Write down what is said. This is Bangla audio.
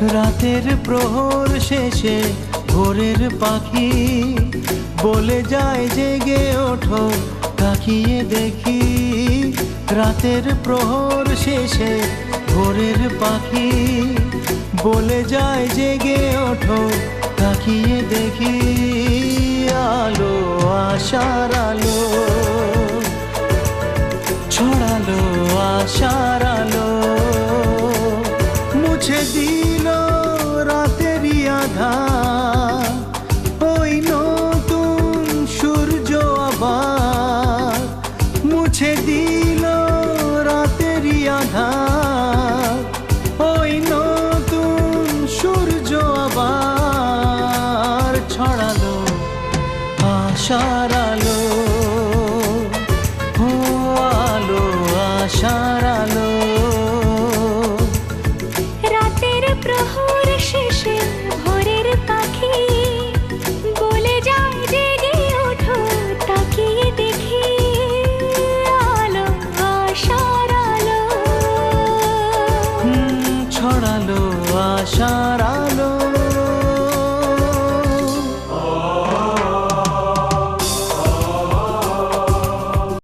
রাতের প্রহর শেষে ভোরের পাখি বলে যায় জেগে ওঠো, তাকিয়ে দেখি। রাতের প্রহর শেষে ভোরের পাখি বলে যায় জেগে ওঠো, তাকিয়ে দেখি। আলো আশার আলো ছড়ালো, আশার আলো মুছে দিল রাতেরই আঁধার। ওই নতুন সূর্য আবার মুছে দিল রাতেরই আঁধার। ওই নতুন সূর্য আবার ছড়ালো আশার